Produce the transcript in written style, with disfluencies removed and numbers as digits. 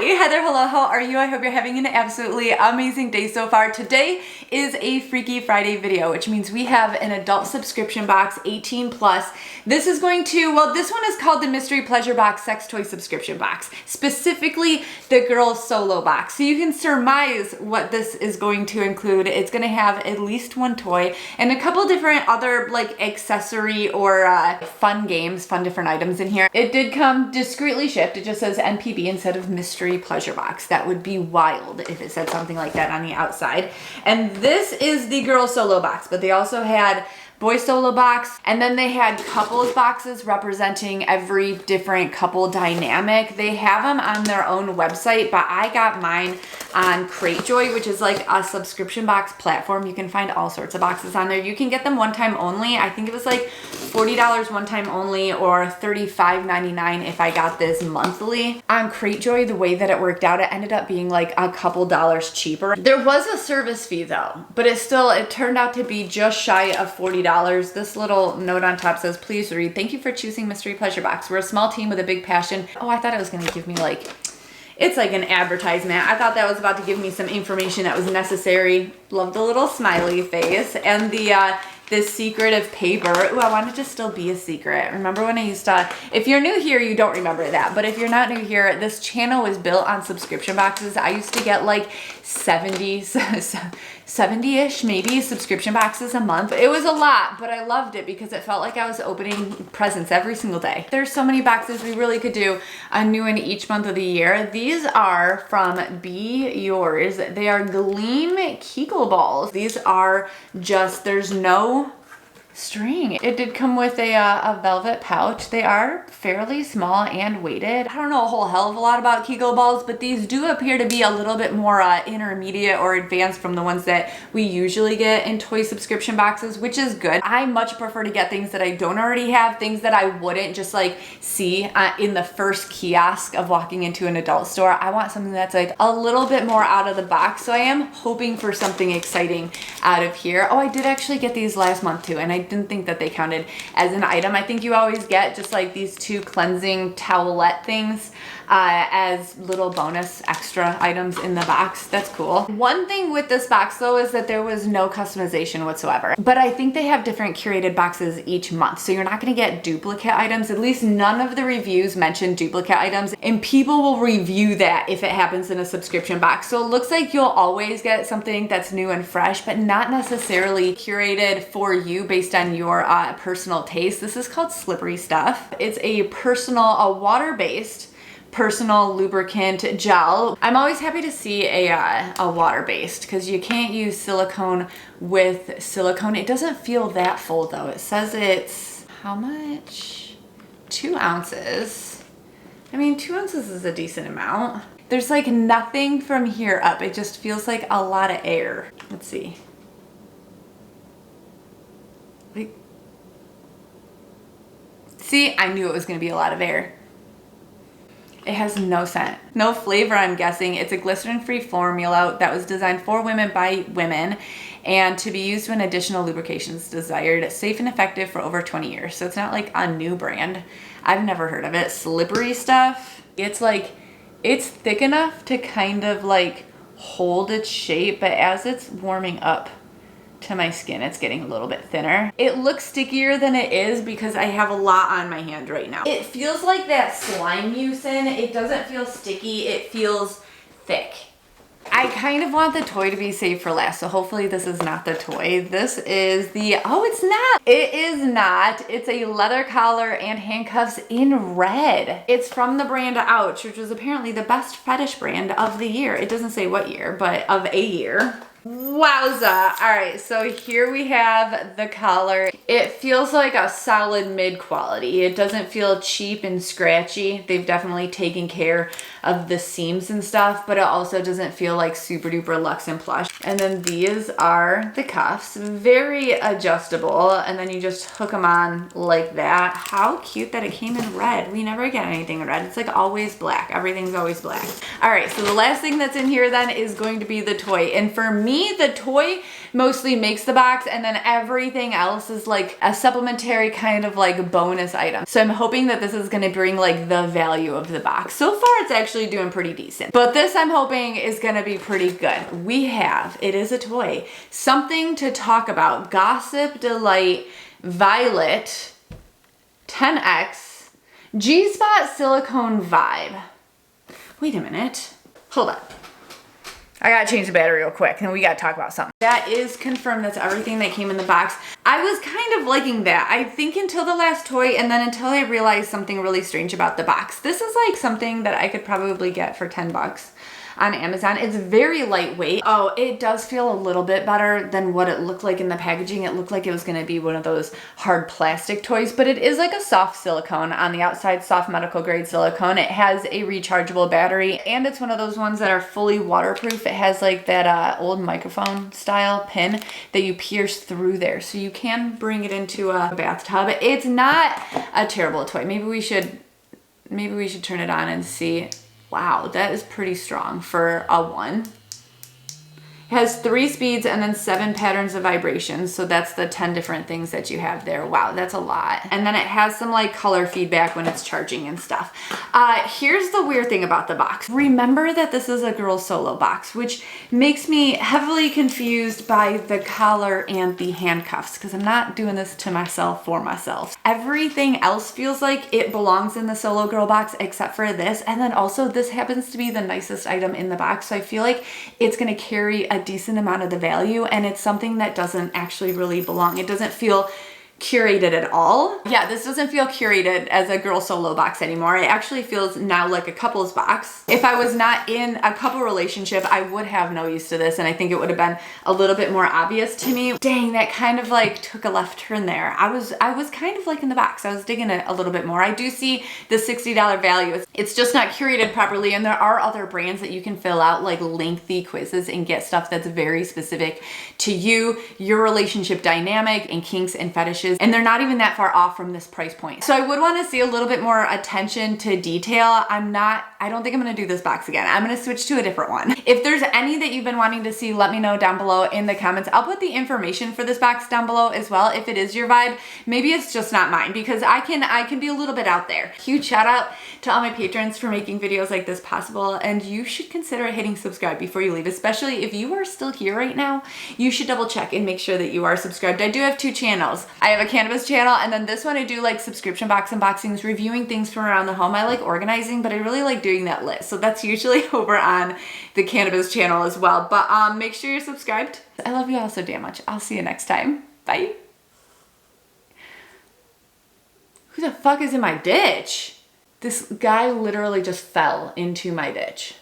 Hi, Heather, hello, how are you? I hope you're having an absolutely amazing day so far. Today is a Freaky Friday video, which means we have an adult subscription box, 18 plus. This is going to, well, this one is called the Mystery Pleasure Box Sex Toy Subscription Box, specifically the girls solo box. So you can surmise what this is going to include. It's going to have at least one toy and a couple different other like accessory or fun games, fun different items in here. It did come discreetly shipped. It just says MPB instead of Mystery Pleasure Box. That would be wild if it said something like that on the outside. And this is the girl solo box, but they also had boy solo box, and then they had couples boxes representing every different couple dynamic. They have them on their own website, but I got mine on Cratejoy, which is like a subscription box platform. You can find all sorts of boxes on there. You can get them one time only. I think it was like $40 one time only or $35.99 if I got this monthly. On Cratejoy, the way that it worked out, it ended up being like a couple dollars cheaper. There was a service fee though, but it turned out to be just shy of $40. This little note on top says, please read, thank you for choosing Mystery Pleasure Box. We're a small team with a big passion. Oh, I thought it was going to give me like, it's like an advertisement. I thought that was about to give me some information that was necessary. Love the little smiley face and the secretive paper. Ooh, I want it to still be a secret. Remember when I used to, if you're new here, you don't remember that. But if you're not new here, this channel was built on subscription boxes. I used to get like 70-ish maybe subscription boxes a month. It was a lot, but I loved it because it felt like I was opening presents every single day. There's so many boxes. We really could do a new one each month of the year. These are from Be Yours. They are Gleam Kegel balls. These are just, there's no string. It did come with a velvet pouch. They are fairly small and weighted. I don't know a whole hell of a lot about Kegel balls, but these do appear to be a little bit more intermediate or advanced from the ones that we usually get in toy subscription boxes, which is good. I much prefer to get things that I don't already have, things that I wouldn't just like see in the first kiosk of walking into an adult store. I want something that's like a little bit more out of the box. So I am hoping for something exciting out of here. Oh, I did actually get these last month too, and I didn't think that they counted as an item. I think you always get just like these two cleansing towelette things as little bonus extra items in the box. That's cool. One thing with this box though is that there was no customization whatsoever, but I think they have different curated boxes each month, so you're not going to get duplicate items. At least none of the reviews mention duplicate items, and people will review that if it happens in a subscription box. So it looks like you'll always get something that's new and fresh, but not necessarily curated for you based on your personal taste. This is called Slippery Stuff. It's a water-based personal lubricant gel. I'm always happy to see a water-based because you can't use silicone with silicone. It doesn't feel that full though. It says it's, how much? 2 ounces. I mean, 2 ounces is a decent amount. There's like nothing from here up. It just feels like a lot of air. Let's see. Like, see, I knew it was gonna be a lot of air. It has no scent, no flavor, I'm guessing. It's a glycerin-free formula that was designed for women by women and to be used when additional lubrication is desired. Safe and effective for over 20 years. So it's not like a new brand. I've never heard of it. Slippery Stuff. It's like, it's thick enough to kind of like hold its shape, but as it's warming up to my skin, it's getting a little bit thinner. It looks stickier than it is because I have a lot on my hand right now. It feels like that slime mucin. It doesn't feel sticky. It feels thick. I kind of want the toy to be saved for last, so hopefully this is not the toy. This is the, oh, it's not. It is not. It's a leather collar and handcuffs in red. It's from the brand Ouch, which was apparently the best fetish brand of the year. It doesn't say what year, but of a year. Wowza. All right, so here we have the collar. It feels like a solid mid quality. It doesn't feel cheap and scratchy. They've definitely taken care of the seams and stuff, but it also doesn't feel like super duper luxe and plush. And then these are the cuffs, very adjustable. And then you just hook them on like that. How cute that it came in red. We never get anything in red. It's like always black. Everything's always black. All right, so the last thing that's in here then is going to be the toy. And for me, the toy mostly makes the box, and then everything else is like a supplementary kind of like bonus item. So I'm hoping that this is gonna bring like the value of the box. So far, it's actually doing pretty decent. But this I'm hoping is gonna be pretty good. We have, it is a toy, something to talk about. Gossip Delight Violet 10X G-Spot Silicone Vibe. Wait a minute. Hold up. I gotta change the battery real quick and we gotta talk about something. That is confirmed. That's everything that came in the box. I was kind of liking that. I think until the last toy, and then until I realized something really strange about the box. This is like something that I could probably get for 10 bucks on Amazon. It's very lightweight. Oh, it does feel a little bit better than what it looked like in the packaging. It looked like it was gonna be one of those hard plastic toys, but it is like a soft silicone on the outside, soft medical grade silicone. It has a rechargeable battery, and it's one of those ones that are fully waterproof. It has like that old microphone style pin that you pierce through there, so you can bring it into a bathtub. It's not a terrible toy. Maybe we should turn it on and see. Wow, that is pretty strong for a 1. It has 3 speeds and then 7 patterns of vibrations. So that's the 10 different things that you have there. Wow, that's a lot. And then it has some like color feedback when it's charging and stuff. Here's the weird thing about the box. Remember that this is a girl solo box, which makes me heavily confused by the collar and the handcuffs, because I'm not doing this to myself for myself. Everything else feels like it belongs in the solo girl box except for this. And then also this happens to be the nicest item in the box. So I feel like it's gonna carry a decent amount of the value, and it's something that doesn't actually really belong. It doesn't feel curated at all. Yeah, this doesn't feel curated as a girl solo box anymore. It actually feels now like a couples box. If I was not in a couple relationship, I would have no use to this, and I think it would have been a little bit more obvious to me. Dang, that kind of like took a left turn there. I was kind of like in the box. I was digging it a little bit more. I do see the $60 value. It's just not curated properly, and there are other brands that you can fill out like lengthy quizzes and get stuff that's very specific to you, your relationship dynamic, and kinks and fetishes. And they're not even that far off from this price point. So I would want to see a little bit more attention to detail. I don't think I'm going to do this box again. I'm going to switch to a different one. If there's any that you've been wanting to see, let me know down below in the comments. I'll put the information for this box down below as well. If it is your vibe, maybe it's just not mine, because I can be a little bit out there. Huge shout out to all my patrons for making videos like this possible. And you should consider hitting subscribe before you leave, especially if you are still here right now. You should double check and make sure that you are subscribed. I do have 2 channels. I have a cannabis channel, and then this one I do like subscription box unboxings, reviewing things from around the home. I like organizing, but I really like doing that list. So that's usually over on the cannabis channel as well. But make sure you're subscribed. I love you all so damn much. I'll see you next time. Bye. Who the fuck is in my ditch? This guy literally just fell into my ditch.